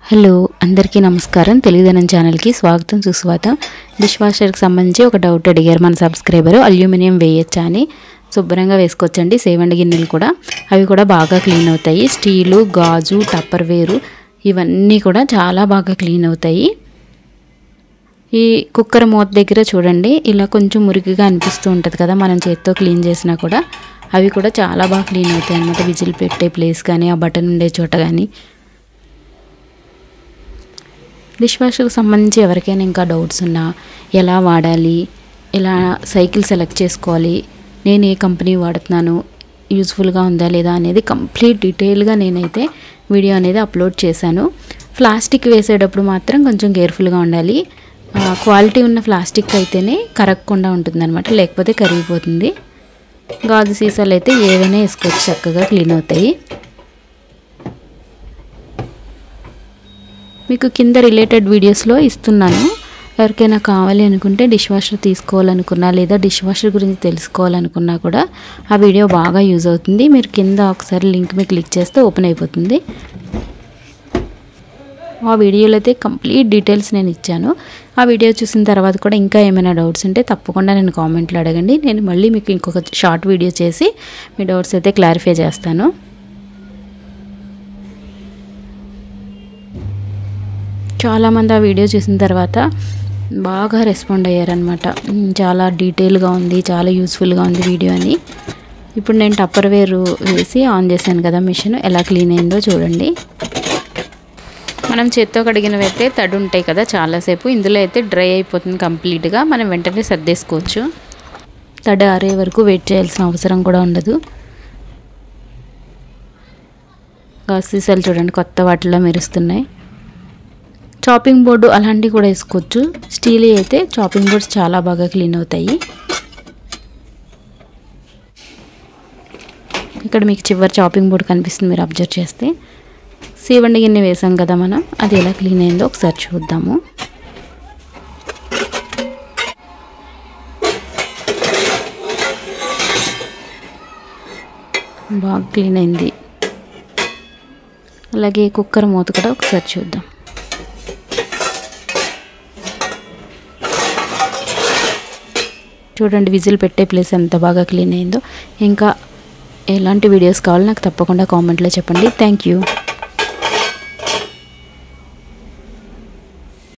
hello అందరికీ నమస్కారం తెలుగుదనం channel కి స్వాగతం సుస్వాగతం డిష్ వాషర్ కి సంబంధించి ఒక డౌట్ అడిగారు మన సబ్స్క్రైబర్ అల్యూమినియం వేయొచ్చా అని శుభ్రంగా వేసుకోవచ్చండి సేవండి గిన్నెలు కూడా అవి కూడా బాగా క్లీన్ అవుతాయి స్టీల్ గాజు టప్పర్ వేర్ ఇవన్నీ కూడా చాలా బాగా క్లీన్ అవుతాయి ఈ కుక్కర్ మూత దగ్గర చూడండి ఇలా కొంచెం మురికిగా అనిపిస్తూ ఉంటది కదా మనం చేత్తో క్లీన్ చేసినా కూడా అవి కూడా చాలా బాగా క్లీన్ అవుతాయి అన్నమాట విజిల్ పెట్టే ప్లేస్ గాని ఆ బటన్ ఉండే చోట గాని డిష్ వాషర్ కి సంబంధించి ఎవరికైనా ఇంకా డౌట్స్ ఉన్నా ఎలా వాడాలి ఎలా సైకిల్ సెలెక్ట్ చేసుకోవాలి నేను ఏ కంపెనీ వాడుతున్నాను యూజ్ఫుల్ గా ఉందా లేదా అనేది కంప్లీట్ డీటెయిల్ గా నేనైతే వీడియో అనేది అప్లోడ్ చేశాను ప్లాస్టిక్ వేసేటప్పుడు మాత్రం కొంచెం కేర్ఫుల్ గా ఉండాలి క్వాలిటీ ఉన్న ప్లాస్టిక్ అయితేనే కరగకుండా ఉంటుందన్నమాట లేకపోతే కరిగిపోతుంది గాజు సీసాలు అయితే ఏవైనా వేసుకోవచ్చు చక్కగా క్లీన్ అవుతాయి మీకు కింద రిలేటెడ్ వీడియోస్ లో ఇస్తున్నాను ఎవరికైనా కావాలి అనుకుంటే డిష్ వాషర్ తీసుకోవాలనుకున్నా లేదా డిష్ వాషర్ గురించి తెలుసుకోవాలనుకున్నా కూడా ఆ వీడియో బాగా యూజ్ అవుతుంది మీరు కింద ఒకసారి లింక్ మీద క్లిక్ చేస్తే ఓపెన్ అయిపోతుంది ఆ వీడియోలో అయితే కంప్లీట్ డీటెయిల్స్ నేను ఇచ్చాను ఆ వీడియో చూసిన తర్వాత కూడా ఇంకా ఏమైనా డౌట్స్ ఉంటే తప్పకుండా నేను కామెంట్ లో అడగండి నేను మళ్ళీ మీకు ఇంకొక షార్ట్ వీడియో చేసి మీ డౌట్స్ అయితే క్లారిఫై చేస్తాను చాలా మంది ఆ వీడియో చూసిన తర్వాత బాగా రెస్పాండ్ అయ్యారన్నమాట చాలా డీటెయిల్ గా ఉంది చాలా యూస్ఫుల్ గా ఉంది వీడియో అని ఇప్పుడు నేను టప్పర్ వేర్ వేసి ఆన్ చేశాను కదా మెషిన్ ఎలా క్లీన్ అయిందో చూడండి మనం చేత్తో కడిగినవైతే తడి ఉంటాయి కదా చాలా సేపు ఇందులో అయితే డ్రై అయిపోతుంది కంప్లీట్ గా మనం వెంటనే సర్దేసుకోవచ్చు తడి ఆరే వరకు వెయిట్ చేయాల్సిన అవసరం కూడా ఉండదు గాజు సీసాలు చూడండి కొత్త వాటిలో మెరుస్తున్నాయి చాపింగ్ బోర్డు అలాంటి కూడా వేసుకోవచ్చు స్టీల్ అయితే చాపింగ్ బోర్డ్స్ చాలా బాగా క్లీన్ అవుతాయి ఇక్కడ మీకు చివరి చాపింగ్ బోర్డు కనిపిస్తుంది మీరు అబ్జర్వ్ చేస్తే సేవండి గిన్నె వేసాం కదా మనం అది ఎలా క్లీన్ అయిందో ఒకసారి చూద్దాము బాగా క్లీన్ అయింది అలాగే కుక్కర్ మూత కూడా ఒకసారి చూద్దాం చూడండి విజిల్ పెట్టే ప్లేస్ ఎంత బాగా క్లీన్ అయిందో ఇంకా ఎలాంటి వీడియోస్ కావాలో నాకు తప్పకుండా కామెంట్లో చెప్పండి థాంక్యూ